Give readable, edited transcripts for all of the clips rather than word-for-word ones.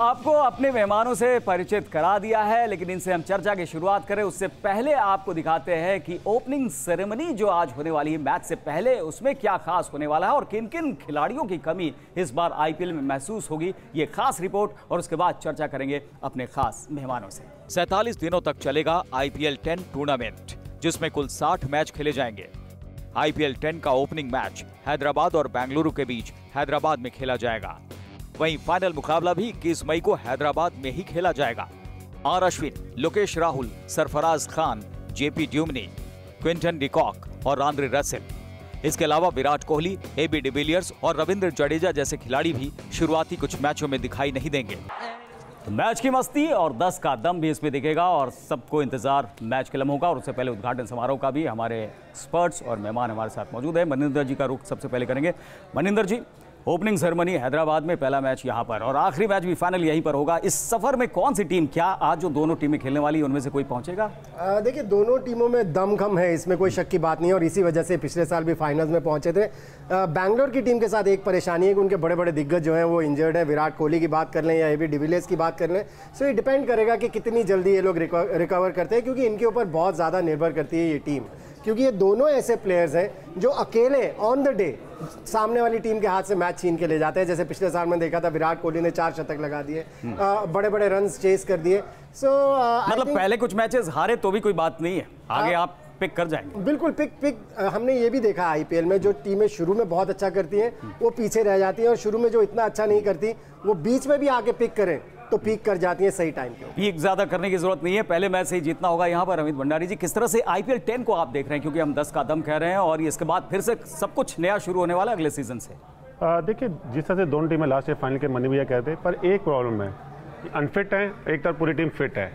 आपको अपने मेहमानों से परिचित करा दिया है, लेकिन इनसे हम चर्चा की शुरुआत करें उससे पहले आपको दिखाते हैं कि ओपनिंग सेरेमनी जो आज होने वाली है मैच से पहले, उसमें क्या खास होने वाला है और किन किन खिलाड़ियों की कमी इस बार आईपीएल में महसूस होगी। ये खास रिपोर्ट और उसके बाद चर्चा करेंगे अपने खास मेहमानों से। 47 दिनों तक चलेगा आईपीएल 10 टूर्नामेंट, जिसमें कुल 60 मैच खेले जाएंगे। आईपीएल 10 का ओपनिंग मैच हैदराबाद और बेंगलुरु के बीच हैदराबाद में खेला जाएगा। वहीं फाइनल मुकाबला भी 21 मई को हैदराबाद में ही खेला जाएगा। R Ashwin, Lokesh Rahul, Sarfaraz Khan, JP Duminy, Quinton de Kock और आंद्रे रसेल। इसके अलावा विराट कोहली, एबी डिविलियर्स और रविंद्र जडेजा जैसे खिलाड़ी भी शुरुआती कुछ मैचों में दिखाई नहीं देंगे। तो मैच की मस्ती और 10 का दम भी इसमें दिखेगा और सबको इंतजार मैच के लम्हों का। और उससे पहले उद्घाटन समारोह का भी हमारे एक्सपर्ट्स और मेहमान हमारे साथ मौजूद है। मनिंदर जी का रुख सबसे पहले करेंगे। मनिंदर जी, ओपनिंग सेरेमनी हैदराबाद में, पहला मैच यहाँ पर और आखिरी मैच भी फाइनल यहीं पर होगा। इस सफर में कौन सी टीम, क्या आज जो दोनों टीमें खेलने वाली है उनमें से कोई पहुंचेगा? देखिए, दोनों टीमों में दमखम है, इसमें कोई शक की बात नहीं है और इसी वजह से पिछले साल भी फाइनल्स में पहुंचे थे। बैंगलोर की टीम के साथ एक परेशानी है कि उनके बड़े बड़े दिग्गज जो हैं वो इंजर्ड है। विराट कोहली की बात कर लें या एबी डिविलियर्स की बात कर लें, सो ये डिपेंड करेगा कि कितनी जल्दी ये लोग रिकवर करते हैं, क्योंकि इनके ऊपर बहुत ज़्यादा निर्भर करती है ये टीम। क्योंकि ये दोनों ऐसे प्लेयर्स हैं जो अकेले ऑन द डे सामने वाली टीम के हाथ से मैच छीन के ले जाते हैं। जैसे पिछले साल में देखा था, विराट कोहली ने 4 शतक लगा दिए, बड़े बड़े रन चेस कर दिए। मतलब पहले कुछ मैचेस हारे तो भी कोई बात नहीं है, आगे आप पिक कर जाएंगे। बिल्कुल पिक हमने ये भी देखा आईपीएल में, जो टीमें शुरू में बहुत अच्छा करती हैं वो पीछे रह जाती हैं और शुरू में जो इतना अच्छा नहीं करती वो बीच में भी आके पिक करें तो पीक कर जाती है सही टाइम पे। पीक ज्यादा करने की जरूरत नहीं है, पहले मैच से ही जीतना होगा। यहाँ पर अमित भंडारी जी, किस तरह से आईपीएल 10 को आप देख रहे हैं, क्योंकि हम 10 का दम कह रहे हैं और इसके बाद फिर से सब कुछ नया शुरू होने वाला है अगले सीजन से। देखिए, जिस तरह से दोनों टीमें लास्ट ईयर फाइनल के मनी भैया कहते हैं, पर एक प्रॉब्लम है, अनफिट है एक तरफ, पूरी टीम फिट है।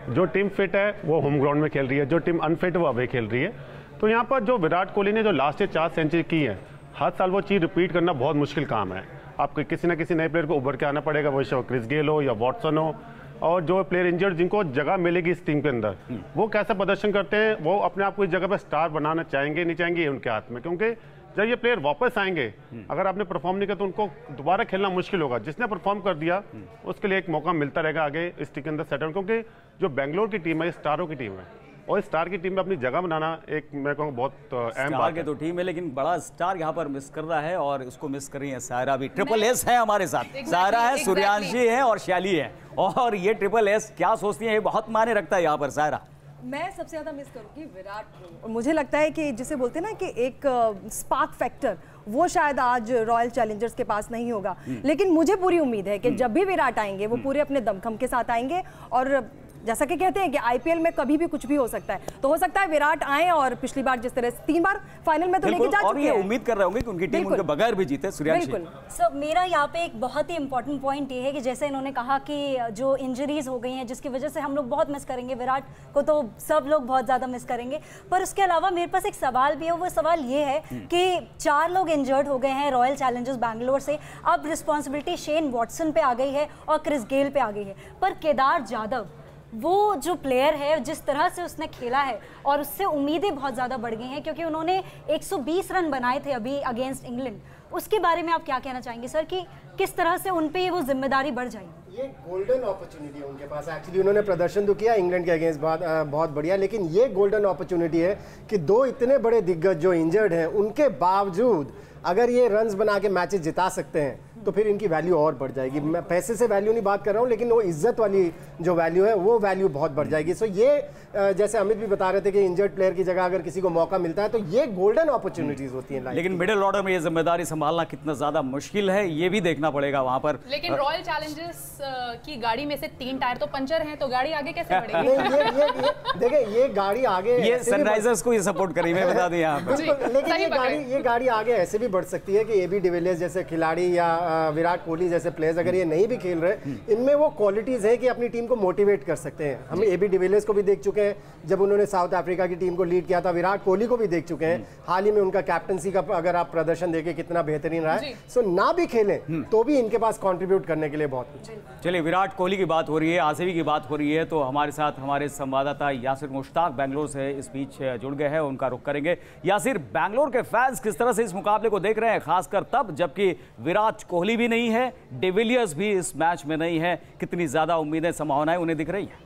जो टीम फिट है वो होम ग्राउंड में खेल रही है, जो टीम अनफिट है वो अवे खेल रही है। तो यहाँ पर जो विराट कोहली ने जो लास्ट ईयर 4 सेंचुरी की है, हर साल वो चीज़ रिपीट करना बहुत मुश्किल काम है। आपको किसी ना किसी नए प्लेयर को उभर के आना पड़ेगा, वो क्रिस गेल हो या वॉटसन हो, और जो प्लेयर इंजर्ड जिनको जगह मिलेगी इस टीम के अंदर, वो कैसा प्रदर्शन करते हैं, वो अपने आप को इस जगह पर स्टार बनाना चाहेंगे नहीं चाहेंगे, ये उनके हाथ में। क्योंकि जब ये प्लेयर वापस आएंगे, अगर आपने परफॉर्म नहीं किया तो उनको दोबारा खेलना मुश्किल होगा। जिसने परफॉर्म कर दिया उसके लिए एक मौका मिलता रहेगा आगे इस टीम के अंदर सेटल। क्योंकि जो बेंगलोर की टीम है स्टारों की टीम है और इस स्टार की टीम में अपनी जगह बनाना एक, मैं कहूँगा, बहुत अहम बात है। तो टीम है, लेकिन बड़ा स्टार यहाँ पर मिस कर रहा है और उसको मिस कर रही है सायरा भी। ट्रिपल एस है हमारे साथ, सायरा है, सूर्यांशी है और शैली है। और ये ट्रिपल एस क्या सोचती है, ये बहुत मायने रखता है यहाँ पर सायरा। मैं सबसे ज्यादा मिस करूंगी विराट को। मुझे लगता है कि जिसे बोलते हैं ना कि एक स्पार्क फैक्टर, वो शायद आज रॉयल चैलेंजर्स के पास नहीं होगा। लेकिन मुझे पूरी उम्मीद है कि जब भी विराट आएंगे वो पूरे अपने दमखम के साथ आएंगे। और जैसा कि कहते हैं कि आईपीएल में कभी भी कुछ भी हो सकता है, तो हो सकता है विराट आए और पिछली बार जिस तरह से 3 बार फाइनल में तो लेके जा चुके हैं। और ये उम्मीद कर रहे होंगे कि उनकी टीम उनके बगैर भी जीते। सूर्यांशी, सर मेरा यहाँ पे एक बहुत ही इंपॉर्टेंट पॉइंट ये है कि जैसे इन्होंने कहा कि जो इंजरीज हो गई हैं जिसकी वजह से हम लोग बहुत मिस करेंगे, विराट को तो सब लोग बहुत ज़्यादा मिस करेंगे। पर उसके अलावा मेरे पास एक सवाल भी है। वो सवाल ये है कि 4 लोग इंजर्ड हो गए हैं रॉयल चैलेंजर्स बैंगलोर से। अब रिस्पॉन्सिबिलिटी शेन वॉटसन पे आ गई है और क्रिस गेल पे आ गई है। पर केदार जाधव, वो जो प्लेयर है, जिस तरह से उसने खेला है और उससे उम्मीदें बहुत ज़्यादा बढ़ गई हैं, क्योंकि उन्होंने 120 रन बनाए थे अभी अगेंस्ट इंग्लैंड। उसके बारे में आप क्या कहना चाहेंगे सर, कि किस तरह से उन पे वो जिम्मेदारी बढ़ जाएगी? ये गोल्डन अपॉर्चुनिटी है उनके पास। एक्चुअली उन्होंने प्रदर्शन तो किया इंग्लैंड के अगेंस्ट बहुत बढ़िया, लेकिन ये गोल्डन अपॉर्चुनिटी है कि 2 इतने बड़े दिग्गज जो इंजर्ड हैं, उनके बावजूद अगर ये रन्स बना के मैचेस जिता सकते हैं तो फिर इनकी वैल्यू और बढ़ जाएगी। मैं पैसे से वैल्यू नहीं बात कर रहा हूँ, लेकिन वो इज्जत वाली जो वैल्यू है वो वैल्यू बहुत बढ़ जाएगी। सो ये जैसे अमित भी बता रहे थे कि इंजर्ड प्लेयर की जगह अगर किसी को मौका मिलता है तो ये गोल्डन अपॉर्चुनिटीज होती हैं। लेकिन मिडिल ऑर्डर में ये जिम्मेदारी संभालना कितना ज्यादा मुश्किल है, ये भी देखना पड़ेगा वहां पर। लेकिन रॉयल चैलेंजर्स की गाड़ी में से 3 टायर तो पंचर हैं, तो गाड़ी आगे कैसे बढ़ेगी? देखिए, ये गाड़ी आगे, ये सनराइजर्स को ये सपोर्ट करी, मैं बता दें यहाँ पर। लेकिन ये गाड़ी आगे ऐसे भी बढ़ सकती है कि एबी डिविलियर्स जैसे खिलाड़ी या विराट कोहली जैसे प्लेयर्स अगर ये नहीं भी खेल रहे, इनमें वो क्वालिटीज है कि अपनी टीम को मोटिवेट कर सकते हैं। हम एबी डिविलियर्स को भी देख चुके हैं जब उन्होंने साउथ अफ्रीका की टीम को लीड किया था। विराट कोहली को भी देख चुके हैं हाल ही में, उनका कैप्टनसी का अगर आप प्रदर्शन देखें कितना बेहतरीन रहा है। सो ना भी खेलें तो भी इनके पास कंट्रीब्यूट करने के लिए बहुत कुछ है। चलिए, विराट कोहली की बात हो रही है, आसिफी की बात हो रही है, तो हमारे साथ हमारे संवाददाता यासिर मुश्ताक बेंगलोर से इस बीच जुड़ गए हैं, उनका रुख करेंगे। यासिर, बेंगलोर के फैंस किस तरह से इस मुकाबले को देख रहे हैं, खासकर तब जबकि विराट कोहली कोहली भी नहीं है, डिविलियर्स भी इस मैच में नहीं है। कितनी ज्यादा उम्मीदें, संभावनाएं उन्हें दिख रही हैं?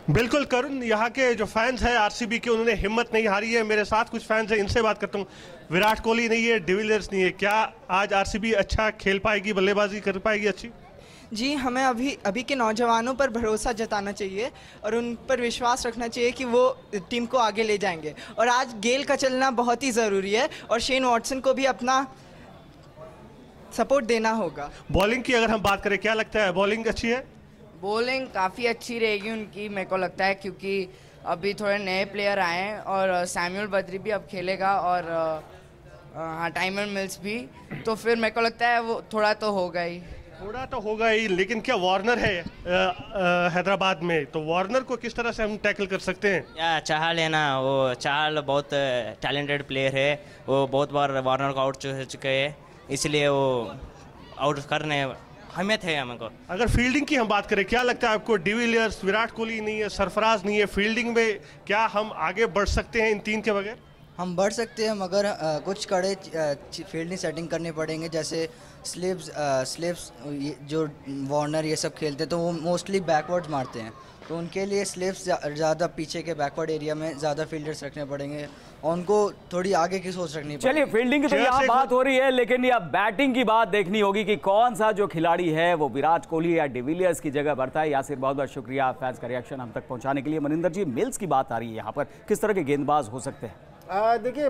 बिल्कुल करुण, यहाँ के जो फैंस हैं आरसीबी के, उन्होंने हिम्मत नहीं हारी है। मेरे साथ कुछ फैंस हैं, इनसे बात करता हूँ। विराट कोहली नहीं है, डिविलियर्स नहीं है, क्या आज आरसीबी अच्छा खेल पाएगी, बल्लेबाजी कर पाएगी अच्छी? जी, हमें अभी के नौजवानों पर भरोसा जताना चाहिए और उन पर विश्वास रखना चाहिए कि वो टीम को आगे ले जाएंगे। और आज गेल का चलना बहुत ही ज़रूरी है और शेन वॉटसन को भी अपना सपोर्ट देना होगा। बॉलिंग की अगर हम बात करें, क्या लगता है बॉलिंग अच्छी है? बॉलिंग काफ़ी अच्छी रहेगी उनकी, मेरे को लगता है, क्योंकि अभी थोड़े नए प्लेयर आए हैं और सैमुअल बद्री भी अब खेलेगा और हाँ, टाइमर मिल्स भी, तो फिर मेरे को लगता है वो थोड़ा तो होगा ही। थोड़ा तो होगा ही, लेकिन क्या वार्नर है हैदराबाद में, तो वार्नर को किस तरह से हम टैकल कर सकते हैं? या चाहल है ना, वो चाहल बहुत टैलेंटेड प्लेयर है, वो बहुत बार वार्नर को आउट हो चुके हैं, इसलिए वो आउट करने अहमियत है हमको। अगर फील्डिंग की हम बात करें, क्या लगता है आपको? डिविलियर्स, विराट कोहली नहीं है, सरफराज नहीं है, फील्डिंग में क्या हम आगे बढ़ सकते हैं इन तीन के बगैर? हम बढ़ सकते हैं, मगर कुछ कड़े फील्डिंग सेटिंग करनी पड़ेंगे। जैसे स्लिप्स जो वार्नर ये सब खेलते हैं तो वो मोस्टली बैकवर्ड्स मारते हैं, तो उनके लिए स्लिप्स ज़्यादा पीछे के बैकवर्ड एरिया में ज़्यादा फील्डर्स रखने पड़ेंगे और उनको थोड़ी आगे की सोच रखनी पड़ेगी। चलिए, फील्डिंग की तो यहाँ बात हो रही है, लेकिन ये बैटिंग की बात देखनी होगी कि कौन सा जो खिलाड़ी है वो विराट कोहली या डिविलियर्स की जगह भरता है। यासिर, बहुत बहुत शुक्रिया फैंस का रिएक्शन हम तक पहुंचाने के लिए। मनिंदर जी, मिल्स की बात आ रही है यहाँ पर, किस तरह के गेंदबाज हो सकते हैं? देखिए,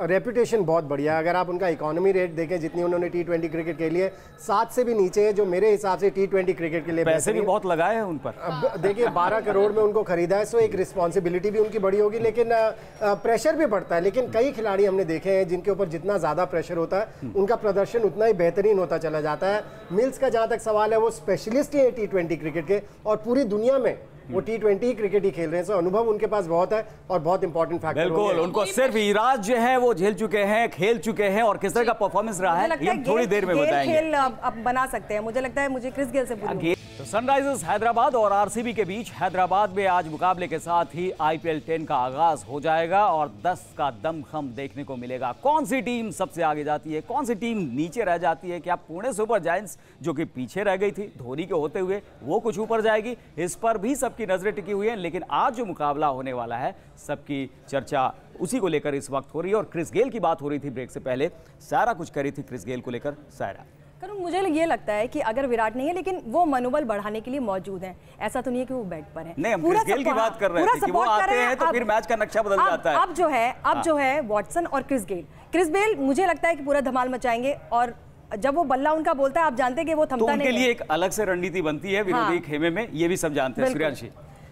रेपुटेशन बहुत बढ़िया है। अगर आप उनका इकोनॉमी रेट देखें, जितनी उन्होंने T20 क्रिकेट के लिए, 7 से भी नीचे है, जो मेरे हिसाब से T20 क्रिकेट के लिए पैसे भी बहुत लगाए हैं उन पर। अब देखिए, 12 करोड़ में उनको खरीदा है, सो एक रिस्पॉन्सिबिलिटी भी उनकी बड़ी होगी, लेकिन प्रेशर भी बढ़ता है। लेकिन कई खिलाड़ी हमने देखे हैं जिनके ऊपर जितना ज़्यादा प्रेशर होता है उनका प्रदर्शन उतना ही बेहतरीन होता चला जाता है। मिल्स का जहाँ तक सवाल है, वो स्पेशलिस्ट ही है T20 क्रिकेट के और पूरी दुनिया में वो T20 क्रिकेट ही खेल रहे हैं, सो अनुभव उनके पास बहुत है और बहुत इंपॉर्टेंट फैक्टर। बिल्कुल, उनको सिर्फ इराज जो है वो झेल चुके हैं, खेल चुके हैं, और किस तरह का परफॉर्मेंस रहा है ये हम थोड़ी देर में बताएंगे। खेल अब बना सकते हैं, मुझे लगता है, मुझे क्रिस गेल से पूछूं। तो सनराइजर्स हैदराबाद और आरसीबी के बीच हैदराबाद में आज मुकाबले के साथ ही IPL 10 का आगाज हो जाएगा और 10 का दमखम देखने को मिलेगा। कौन सी टीम सबसे आगे जाती है, कौन सी टीम नीचे रह जाती है? क्या पुणे सुपर जायंट्स जो कि पीछे रह गई थी धोनी के होते हुए, वो कुछ ऊपर जाएगी? इस पर भी सबकी नजरें टिकी हुई हैं। लेकिन आज जो मुकाबला होने वाला है, सबकी चर्चा उसी को लेकर इस वक्त हो रही है। और क्रिस गेल की बात हो रही थी ब्रेक से पहले, सारा कुछ करी थी क्रिस गेल को लेकर। सारा, मुझे ये लगता है कि अगर विराट नहीं है, लेकिन वो मनोबल बढ़ाने के लिए मौजूद हैं। ऐसा तो नहीं है कि वो बेड पर है। नहीं, हम क्रिस गेल की बात कर रहे थे कि वो आते हैं तो फिर मैच का नक्शा बदल जाता है। अब जो है वॉटसन और क्रिस गेल मुझे लगता है कि पूरा धमाल मचाएंगे और जब वो बल्ला उनका बोलता है, आप जानते हैं कि वो थमता नहीं है। उनके लिए एक अलग से रणनीति बनती है विरोधी खेमे में, ये भी सब जानते हैं। सूर्यांशी,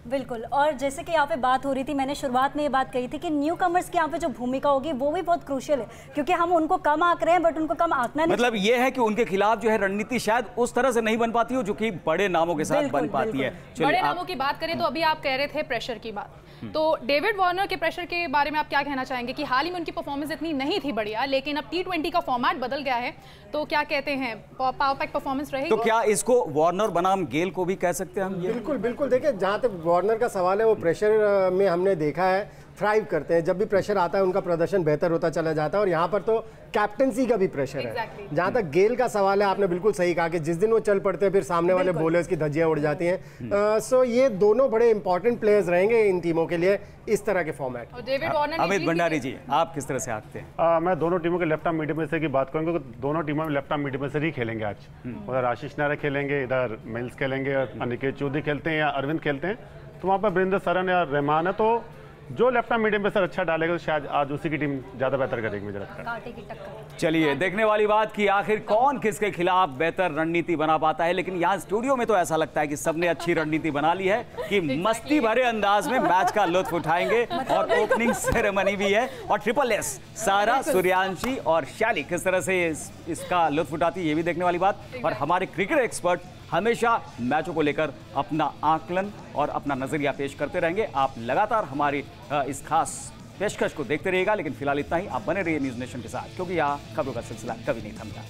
बिल्कुल। और जैसे कि यहाँ पे बात हो रही थी, मैंने शुरुआत में ये बात कही थी कि न्यू कमर्स की यहाँ पे जो भूमिका होगी वो भी बहुत क्रूशियल है, क्योंकि हम उनको कम आंक रहे हैं बट उनको कम आंकना नहीं। मतलब ये है कि उनके खिलाफ जो है रणनीति शायद उस तरह से नहीं बन पाती हो जो कि बड़े नामों के साथ बन पाती है। बड़े नामों की बात करें तो अभी आप कह रहे थे प्रेशर की बात, तो डेविड वार्नर के प्रेशर के बारे में आप क्या कहना चाहेंगे कि हाल ही में उनकी परफॉर्मेंस इतनी नहीं थी बढ़िया, लेकिन अब T20 का फॉर्मेट बदल गया है, तो क्या कहते हैं, पावर पैक परफॉर्मेंस रहेगी? तो क्या इसको वार्नर बनाम गेल को भी कह सकते हैं हम? बिल्कुल बिल्कुल। देखिए, जहाँ तक वार्नर का सवाल है, वो प्रेशर में हमने देखा है थ्राइव करते हैं। जब भी प्रेशर आता है उनका प्रदर्शन बेहतर होता चला जाता है और यहाँ पर तो कैप्टनसी का भी प्रेशर है। जहाँ तक गेल का सवाल है, आपने बिल्कुल सही कहा कि जिस दिन वो चल पड़ते हैं फिर सामने वाले बॉलर्स की धज्जियां उड़ जाती हैं। सो ये दोनों बड़े इंपॉर्टेंट प्लेयर्स रहेंगे इन टीमों के लिए इस तरह के फॉर्मेट। अमित भंडारी जी, आप किस तरह से आते हैं? मैं दोनों टीमों के लेफ्ट आर्म मीडियम में से की बात करूंगा, दोनों टीमों में लेफ्ट आर्म मीडियम में से ही खेलेंगे आज। उधर आशीष नायरे खेलेंगे, इधर मिल्स खेलेंगे, अनिकेत चौधरी खेलते हैं या अरविंद खेलते हैं, तो वहाँ पर वीरेंद्र सरन या रहमान है। तो जो लेफ्ट आर्म मीडियम पे सर अच्छा डालेगा तो शायद आज उसी की टीम ज्यादा बेहतर करेगी, मुझे लगता है। चलिए, देखने वाली बात कि आखिर कौन किसके खिलाफ बेहतर रणनीति बना पाता है। लेकिन यहाँ स्टूडियो में तो ऐसा लगता है कि सबने अच्छी रणनीति बना ली है कि मस्ती भरे अंदाज में मैच का लुत्फ उठाएंगे। और ओपनिंग सेरेमनी भी है और ट्रिपल एस सारा, सूर्यांशी और शैली किस तरह से इसका लुत्फ उठाती है, ये भी देखने वाली बात। और हमारे क्रिकेट एक्सपर्ट हमेशा मैचों को लेकर अपना आकलन और अपना नजरिया पेश करते रहेंगे। आप लगातार हमारी इस खास पेशकश को देखते रहिएगा। लेकिन फिलहाल इतना ही, आप बने रहिए न्यूज़ नेशन के साथ, क्योंकि यहाँ खबरों का सिलसिला कभी नहीं थमता।